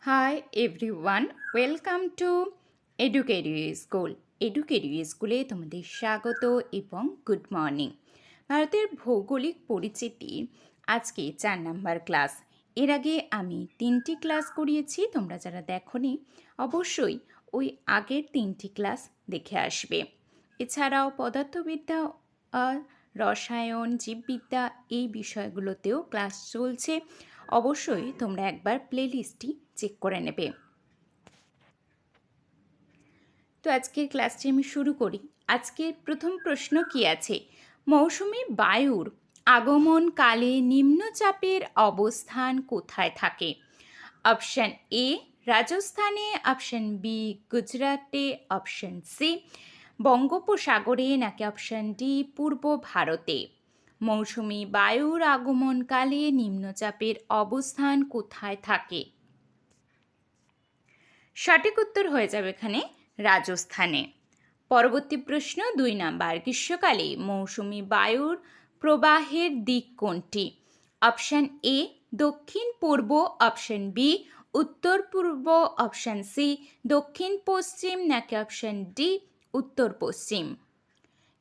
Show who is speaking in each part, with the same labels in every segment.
Speaker 1: Hi everyone, welcome to Educative School. Educative স্কুলে তোমাদের স্বাগত এবং গুড মর্নিং। ভারতের ভৌগোলিক পরিচিতির আজকে 4 নাম্বার ক্লাস। এর আগে আমি 3টি ক্লাস করিয়েছি, তোমরা যারা দেখোনি অবশ্যই ওই আগের 3টি ক্লাস দেখে আসবে। এছাড়াও পদার্থবিদ্যা, রসায়ন, জীববিদ্যা এই বিষয়গুলোতেও ক্লাস চলছে। অবশ্যই তোমরা একবার প্লেলিস্টটি চেক করে নেবে। তো আজকের ক্লাসটি আমি শুরু করি। আজকের প্রথম প্রশ্ন কি আছে? মৌসুমী বায়ুর আগমনকালে নিম্নচাপের অবস্থান কোথায় থাকে? অপশন এ রাজস্থানে, অপশন বি গুজরাটে, অপশন সি বঙ্গোপসাগরে, নাকি অপশন ডি পূর্ব ভারতে? মৌসুমী বায়ুর আগমনকালে নিম্নচাপের অবস্থান কোথায় থাকে? সঠিক উত্তর হয়ে যাবে এখানে রাজস্থানে। পরবর্তী প্রশ্ন 2 নাম্বার। গ্রীষ্মকালে মৌসুমী বায়ুর প্রবাহের দিক কোনটি? অপশন এ দক্ষিণ পূর্ব, অপশন বি উত্তর পূর্ব, অপশন সি দক্ষিণ পশ্চিম, নাকি অপশন ডি উত্তর পশ্চিম?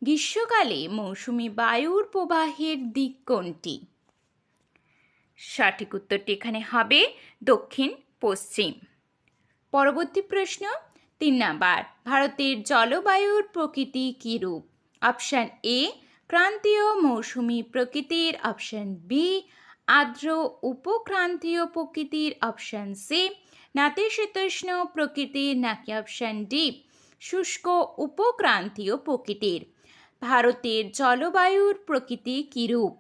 Speaker 1: গ্রীষ্মকালে মৌসুমী বায়ুর প্রবাহের দিক কোনটি? সঠিক উত্তরটি এখানে হবে দক্ষিণ পশ্চিম। পরবর্তী প্রশ্ন 3 নাম্বার। ভারতের জলবায়ুর প্রকৃতি কীরূপ? অপশান এ ক্রান্তীয় মৌসুমী প্রকৃতির, অপশান বি আর্দ্র উপক্রান্তীয় প্রকৃতির, অপশান সি নাতিশীতোষ্ণ প্রকৃতির, নাকি অপশান ডি শুষ্ক উপক্রান্তীয় প্রকৃতির? ভারতের জলবায়ুর প্রকৃতি কীরূপ?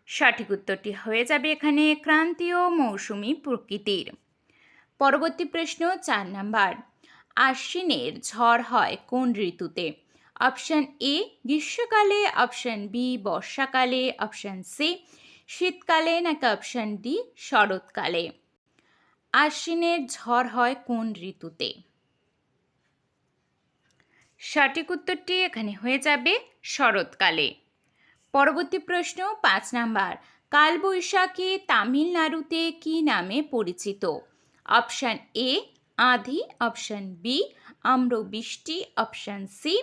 Speaker 1: সঠিক উত্তরটি হয়ে যাবে এখানে ক্রান্তীয় মৌসুমী প্রকৃতির। পরবর্তী প্রশ্ন 4 নাম্বার। আশ্বিনের ঝড় হয় কোন ঋতুতে? অপশান এ গ্রীষ্মকালে, অপশান বি বর্ষাকালে, অপশান সি শীতকালে, নাকি অপশান ডি শরৎকালে? আশ্বিনের ঝড় হয় কোন ঋতুতে? সঠিক উত্তরটি এখানে হয়ে যাবে শরৎকালে। পরবর্তী প্রশ্ন 5 নাম্বার। কালবৈশাখী তামিলনাড়ুতে কি নামে পরিচিত? অপশান এ আঁধি, অপশান বি আম্রবৃষ্টি, অপশান সি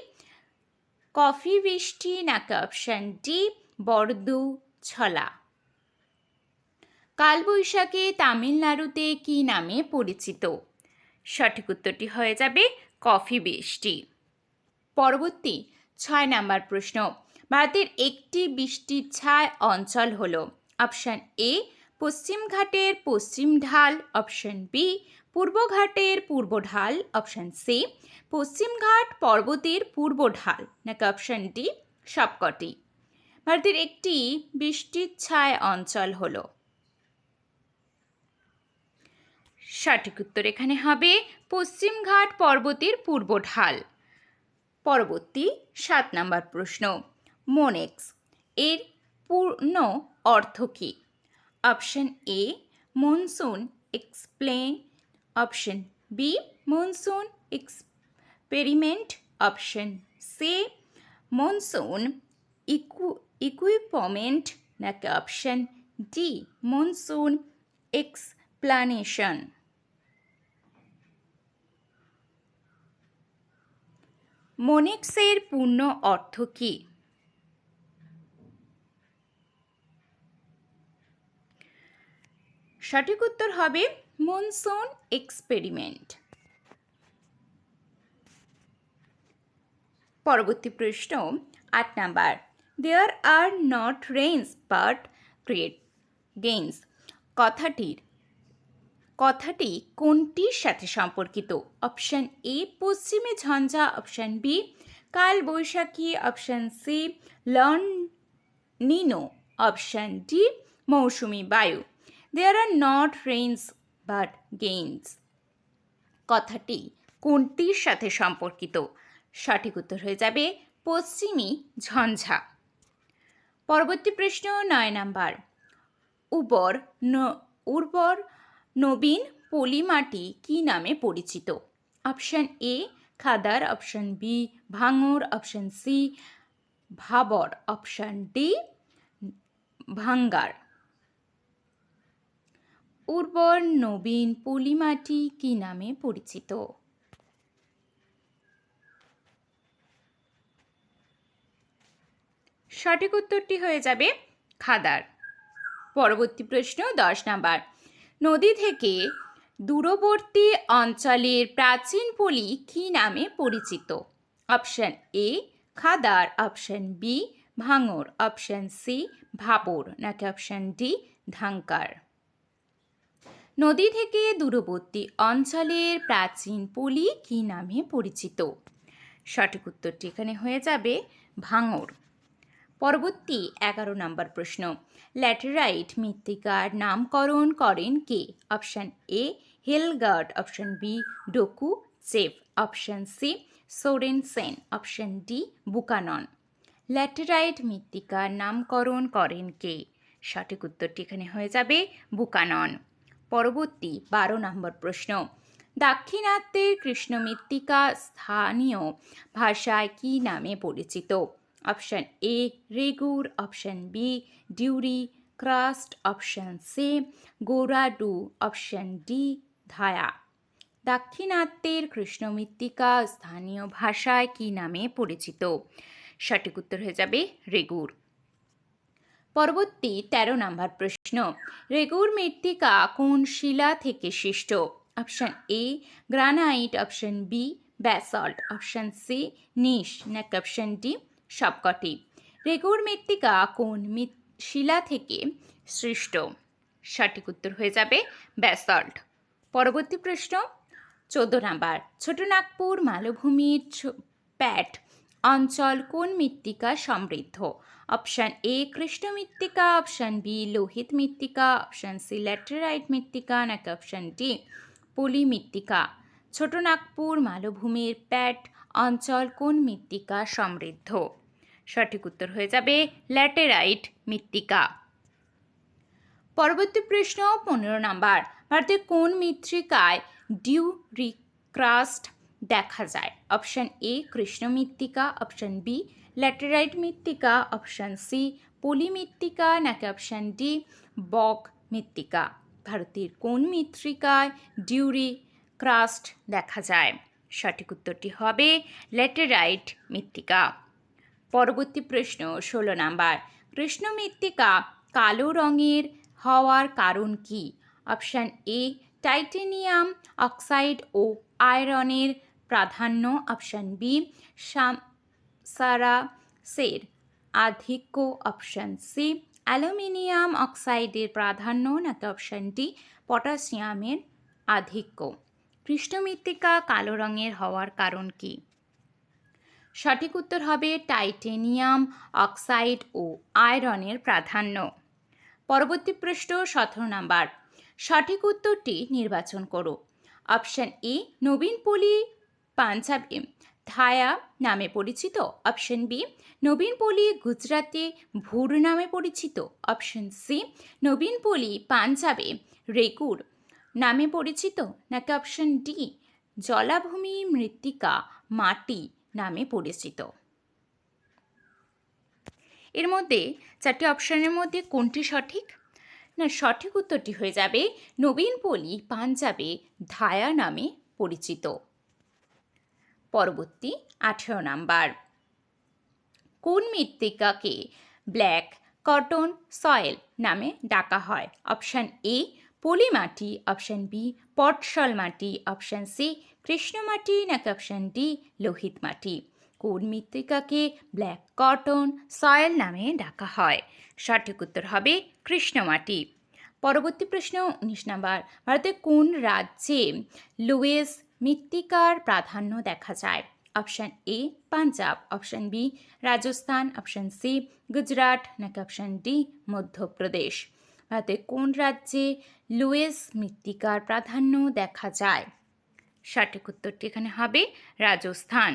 Speaker 1: কফি বৃষ্টি, নাকি অপশান ডি বর্দু ছলা? কালবৈশাখী তামিলনাড়ুতে কি নামে পরিচিত? সঠিক উত্তরটি হয়ে যাবে কফি বৃষ্টি। পরবর্তী 6 নাম্বার প্রশ্ন। ভারতের একটি বৃষ্টির ছায় অঞ্চল হল? অপশান এ পশ্চিম ঘাটের পশ্চিম ঢাল, অপশান বি পূর্ব ঘাটের পূর্ব ঢাল, অপশান সি পশ্চিম ঘাট পর্বতের পূর্ব ঢাল, নাকি অপশান ডি সবকটি? ভারতের একটি বৃষ্টির ছায় অঞ্চল হল? সঠিক উত্তর এখানে হবে পশ্চিম ঘাট পর্বতের পূর্ব ঢাল। পরবর্তী 7 নাম্বার প্রশ্ন। মোনেক্স এর পূর্ণ অর্থ কী? Option A monsoon explain, option B monsoon experiment, option C monsoon equipment, নাকি অপশন ডি মনসুন এক্সপ্লানেশন? মোনেক্সের পূর্ণ অর্থ কী? সঠিক উত্তর হবে মনসুন এক্সপেরিমেন্ট। পরবর্তী প্রশ্ন 8 number. There are not rains but create gains কথাটি কোনটির সাথে সম্পর্কিত? অপশান এ পশ্চিমে ঝঞ্ঝা, অপশান বি কাল বৈশাখী, option C Nino, option D মৌসুমী বায়ু? There are not rains but gains কথাটি কোনটির সাথে সম্পর্কিত? সঠিক উত্তর হয়ে যাবে পশ্চিমী ঝঞ্ঝা। পরবর্তী প্রশ্ন 9 নাম্বার। উর্বর নবীন পলিমাটি কি নামে পরিচিত? Option A khadar, option B bhangar, option C bhabar, option D bhangar? উর্বর নবীন পলিমাটি কি নামে পরিচিত? সঠিক উত্তরটি হয়ে যাবে খাদার। পরবর্তী প্রশ্ন 10 নাম্বার। নদী থেকে দূরবর্তী অঞ্চলের প্রাচীন পলি কি নামে পরিচিত? Option A khadar, option B bhangar, option C bhabar, নাকি অপশন ডি ধাঙ্কার। নদী থেকে দূরবর্তী অঞ্চলের প্রাচীন পলি কি নামে পরিচিত? সঠিক উত্তরটি এখানে হয়ে যাবে ভাঙর। পরবর্তী 11 নম্বর প্রশ্ন। ল্যাটেরাইট মৃত্তিকার নামকরণ করেন কে? Option A Hilgard, option B Dokuchaev, option C Sorensen, option D Buchanan. Laterite মৃত্তিকার নামকরণ করেন কে? সঠিক উত্তরটি এখানে হয়ে যাবে বুকানন। পরবর্তী 12 নম্বর প্রশ্ন। দাক্ষিণাত্যের কৃষ্ণ মৃত্তিকা স্থানীয় ভাষায় কি নামে পরিচিত? Option A regur, option B duricrust, option C goradu, option D ধায়া। দাক্ষিণাত্যের কৃষ্ণ মৃত্তিকা স্থানীয় ভাষায় কি নামে পরিচিত? সঠিক উত্তর হয়ে যাবে রেগুর। পরবর্তী 13 নম্বর প্রশ্ন। রেগুর মৃত্তিকা কোন শিলা থেকে সৃষ্ট? Option A granite, option B basalt, option C gneiss, নাকি অপশন ডি সবকটি। রেগুর মৃত্তিকা কোন শিলা থেকে সৃষ্ট? সঠিক উত্তর হয়ে যাবে ব্যাসল্ট। পরবর্তী প্রশ্ন 14 নাম্বার। ছোটনাগপুর মালভূমির প্যাট অঞ্চল কোন মৃত্তিকা সমৃদ্ধ? অপশন এ কৃষ্ণ মৃত্তিকা, অপশন বি লোহিত মৃত্তিকা, অপশন সি ল্যাটেরাইট মৃত্তিকা, নাকি অপশন ডি পলি মৃত্তিকা। ছোটনাগপুর মালভূমির প্যাট অঞ্চল কোন মৃত্তিকা সমৃদ্ধ? সঠিক উত্তর হয়ে যাবে ল্যাটেরাইট মৃত্তিকা। পরবর্তী প্রশ্ন 15 নাম্বার। ভারতের কোন মৃত্তিকায় ডিউরিক্রাস্ট দেখা যায়? অপশন এ কৃষ্ণ মৃত্তিকা, অপশন বি ল্যাটেরাইট মৃত্তিকা, অপশন সি পলি মৃত্তিকা, নাকি অপশন ডি বক মৃত্তিকা। ভারতের কোন মৃত্তিকায় ডিউরিক্রাস্ট দেখা যায়? সঠিক উত্তরটি হবে ল্যাটেরাইট মৃত্তিকা। পরবর্তী প্রশ্ন 16 নাম্বার। কৃষ্ণ মৃত্তিকা কালো রঙের হওয়ার কারণ কি? অপশান এ টাইটেনিয়াম অক্সাইড ও আয়রনের প্রাধান্য, অপশান বি সারাসের আধিক্য, অপশান সি অ্যালুমিনিয়াম অক্সাইডের প্রাধান্য, নাকি অপশান ডি পটাশিয়ামের আধিক্য। কৃষ্ণ মৃত্তিকা কালো রঙের হওয়ার কারণ কি? সঠিক উত্তর হবে টাইটেনিয়াম অক্সাইড ও আয়রনের প্রাধান্য। পরবর্তী প্রশ্ন 17 নাম্বার। সঠিক উত্তরটি নির্বাচন করো। অপশন এ নবীন পলি পাঞ্জাবে ধায়া নামে পরিচিত, অপশন বি নবীন পলি গুজরাটে ভুর নামে পরিচিত, অপশন সি নবীন পলি পাঞ্জাবে রেগুর নামে পরিচিত, নাকি অপশন ডি জলাভূমি মৃত্তিকা মাটি নামে পরিচিত। এর মধ্যে 4টি অপশনের মধ্যে কোনটি সঠিক? না, সঠিক উত্তরটি হয়ে যাবে নবীন পলি পাঞ্জাবে ধায়া নামে পরিচিত। পরবর্তী 18 নাম্বার। কোন মৃত্তিকাকে ব্ল্যাক কটন সয়েল নামে ডাকা হয়? অপশান এ পলি মাটি, অপশান বি পটসল মাটি, অপশান সি কৃষ্ণ মাটি, নাকি অপশান ডি লোহিত মাটি। কোন মৃত্তিকাকে ব্ল্যাক কটন সয়েল নামে ডাকা হয়? সঠিক উত্তর হবে কৃষ্ণ মাটি। পরবর্তী প্রশ্ন 19 নাম্বার। ভারতের কোন রাজ্যে লুইস মৃত্তিকার প্রাধান্য দেখা যায়? Option A Punjab, option B Rajasthan, option C Gujarat, নাকি অপশান ডি মধ্যপ্রদেশ। ভারতের কোন রাজ্যে লুইস মৃত্তিকার প্রাধান্য দেখা যায়? সঠিক উত্তরটি এখানে হবে রাজস্থান।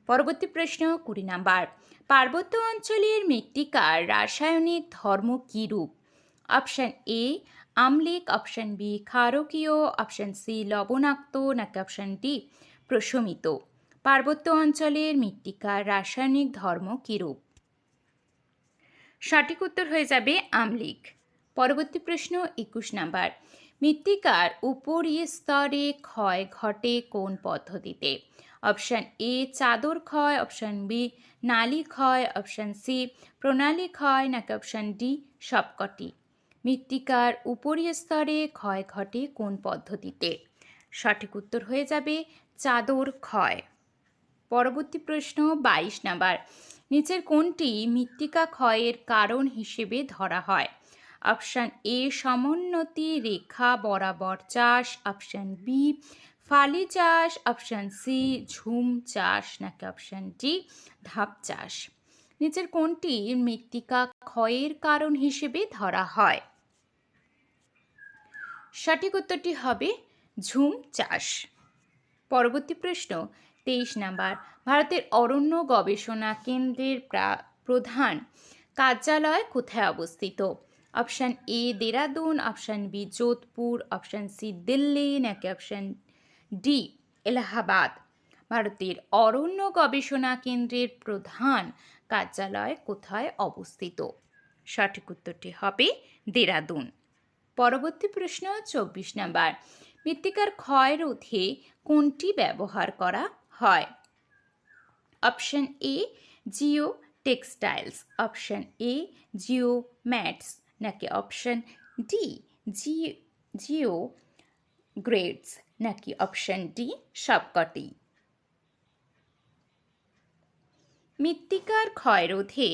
Speaker 1: পরবর্তী প্রশ্ন 20 নাম্বার। পার্বত্য অঞ্চলের মৃত্তিকার রাসায়নিক ধর্ম কী রূপ? অপশান এ আম্লিক, অপশান বি ক্ষারকীয়, অপশান সি লবণাক্ত, নাকি অপশান ডি প্রশমিত। পার্বত্য অঞ্চলের মৃত্তিকার রাসায়নিক ধর্ম কীরূপ? সঠিক উত্তর হয়ে যাবে আম্লিক। পরবর্তী প্রশ্ন 21 নাম্বার। মৃত্তিকার উপরি স্তরে ক্ষয় ঘটে কোন পদ্ধতিতে? অপশান এ চাদর ক্ষয়, অপশান বি নালী ক্ষয়, অপশান সি প্রণালী ক্ষয়, নাকি অপশান ডি সবকটি? মৃত্তিকার উপরি স্তরে ক্ষয় ঘটে কোন পদ্ধতিতে? সঠিক উত্তর হয়ে যাবে চাদর ক্ষয়। পরবর্তী প্রশ্ন 22 নাম্বার, নিচের কোনটি মৃত্তিকা ক্ষয়ের কারণ হিসেবে ধরা হয়? অপশান এ সমোন্নতি রেখা বরাবর চাষ, অপশান বি ফালি চাষ, অপশান সি ঝুম চাষ, নাকি অপশান ডি ধাপ চাষ? নিচের কোনটি মৃত্তিকা ক্ষয়ের কারণ হিসেবে ধরা হয়? সঠিক উত্তরটি হবে ঝুম চাষ। পরবর্তী প্রশ্ন 23 নাম্বার, ভারতের অরণ্য গবেষণা কেন্দ্রের প্রধান কার্যালয় কোথায় অবস্থিত? Option A Dehradun, option B Jodhpur, option C Delhi, নাকি অপশান ডি এলাহাবাদ? ভারতের অরণ্য গবেষণা কেন্দ্রের প্রধান কার্যালয় কোথায় অবস্থিত? সঠিক উত্তরটি হবে দেরাদুন। পরবর্তী প্রশ্ন 24 নাম্বার, মৃত্তিকার ক্ষয় রোধে কোনটি ব্যবহার করা হয়? Option A Jio textiles, option A Jio mats, নাকি অপশান ডি জিও গ্রেডস, নাকি অপশান ডি সবকটি? মৃত্তিকার ক্ষয় রোধে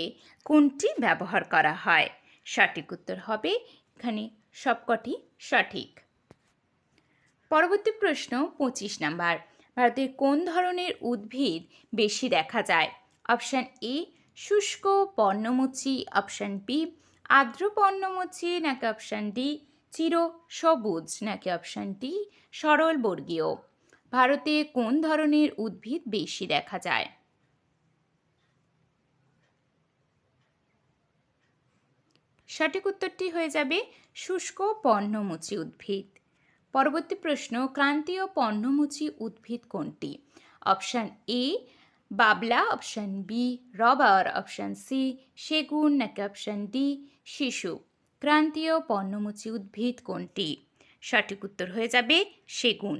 Speaker 1: কোনটি ব্যবহার করা হয়? সঠিক উত্তর হবে এখানে সবকটি সঠিক। পরবর্তী প্রশ্ন 25 নাম্বার, ভারতের কোন ধরনের উদ্ভিদ বেশি দেখা যায়? অপশান এ শুষ্ক পর্ণমোচী, অপশান বি আর্দ্র পর্ণমোচী, নাকি অপশান ডি চির সবুজ, নাকি অপশান ডি সরল বর্গীয়? ভারতে কোন ধরনের উদ্ভিদ বেশি দেখা যায়? সঠিক উত্তরটি হয়ে যাবে শুষ্ক পর্ণমোচী উদ্ভিদ। পরবর্তী প্রশ্ন, ক্রান্তীয় পর্ণমোচী উদ্ভিদ কোনটি? অপশান এ বাবলা, option B rubber, option C সেগুন, নাকি অপশান ডি শিশু? ক্রান্তীয় পর্ণমোচী উদ্ভিদ কোনটি? সঠিক উত্তর হয়ে যাবে সেগুন।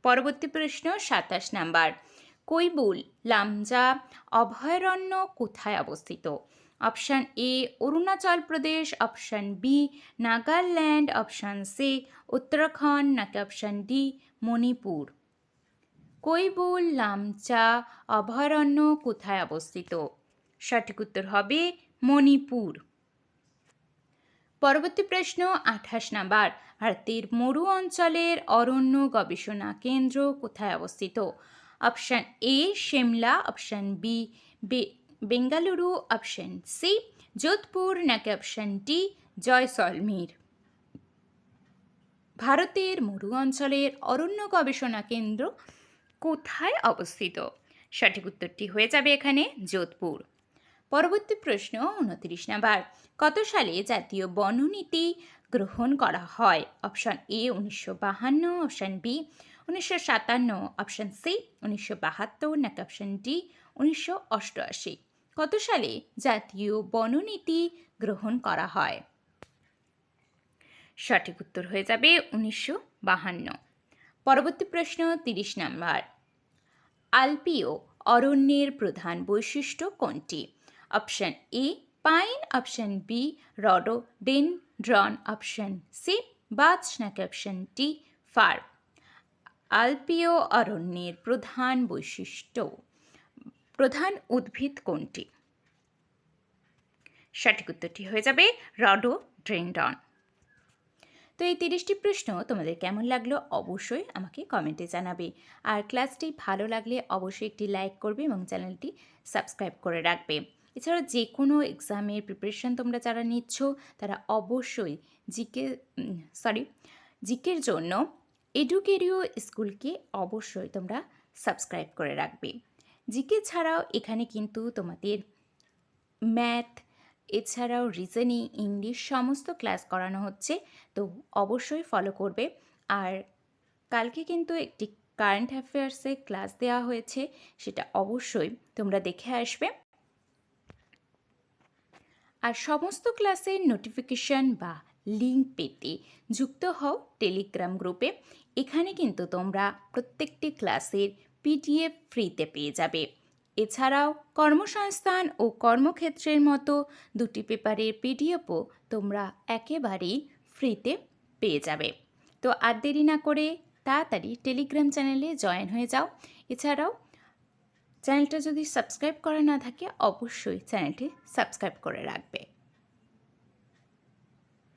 Speaker 1: পরবর্তী প্রশ্ন 27 নাম্বার, কৈবুল লামজা অভয়ারণ্য কোথায় অবস্থিত? Option A Arunachal Pradesh, option B Nagaland, option C Uttarakhand, নাকি অপশান ডি মণিপুর? কৈবুল লামচা অভয়ারণ্য কোথায় অবস্থিত? সঠিক উত্তর হবে মণিপুর। পরবর্তী প্রশ্ন 28 নাম্বার, ভারতের মরু অঞ্চলের অরণ্য গবেষণা কেন্দ্র কোথায় অবস্থিত? Option A Shimla, option B Bengaluru, option C Jodhpur, নাকি অপশান ডি জয়সলমীর? ভারতের মরু অঞ্চলের অরণ্য গবেষণা কেন্দ্র কোথায় অবস্থিত? সঠিক উত্তরটি হয়ে যাবে এখানে যোধপুর। পরবর্তী প্রশ্ন 29 নাম্বার, কত সালে জাতীয় বননীতি গ্রহণ করা হয়? Option A 1952, option B 1957, option C 1972, নাকি অপশান ডি 1988? কত সালে জাতীয় বননীতি গ্রহণ করা হয়? সঠিক উত্তর হয়ে যাবে 1952। পরবর্তী প্রশ্ন 30 নাম্বার, আলপিও অরণ্যের প্রধান বৈশিষ্ট্য কোনটি? Option A pine, option B rhododendron, option C birch, নাকি অপশান ডি ফার? আলপিও অরণ্যের প্রধান বৈশিষ্ট্য প্রধান উদ্ভিদ কোনটি? সঠিক উত্তরটি হয়ে যাবে রডোডেনড্রন। তো এই 30টি প্রশ্ন তোমাদের কেমন লাগলো অবশ্যই আমাকে কমেন্টে জানাবে। আর ক্লাসটি ভালো লাগলে অবশ্যই একটি লাইক করবে এবং চ্যানেলটি সাবস্ক্রাইব করে রাখবে। এছাড়াও যে কোনো এক্সামের প্রিপারেশন তোমরা যারা নিচ্ছ তারা অবশ্যই জিকের জন্য এডুকেরিও স্কুলকে অবশ্যই তোমরা সাবস্ক্রাইব করে রাখবে। জিকে ছাড়াও এখানে কিন্তু তোমাদের ম্যাথ এছাড়াও রিজনিং, ইংলিশ সমস্ত ক্লাস করানো হচ্ছে, তো অবশ্যই ফলো করবে। আর কালকে কিন্তু একটি কারেন্ট অ্যাফেয়ার্সে ক্লাস দেওয়া হয়েছে, সেটা অবশ্যই তোমরা দেখে আসবে। আর সমস্ত ক্লাসের নোটিফিকেশন বা লিঙ্ক পেতে যুক্ত হও টেলিগ্রাম গ্রুপে। এখানে কিন্তু তোমরা প্রত্যেকটি ক্লাসের পিডিএফ ফ্রিতে পেয়ে যাবে। এছাড়াও কর্মসংস্থান ও কর্মক্ষেত্রের মতো দুটি পেপারের পিডিএফও তোমরা একেবারেই ফ্রিতে পেয়ে যাবে। তো আর দেরি না করে তাড়াতাড়ি টেলিগ্রাম চ্যানেলে জয়েন হয়ে যাও। এছাড়াও চ্যানেলটা যদি সাবস্ক্রাইব করা না থাকে অবশ্যই চ্যানেলটি সাবস্ক্রাইব করে রাখবে।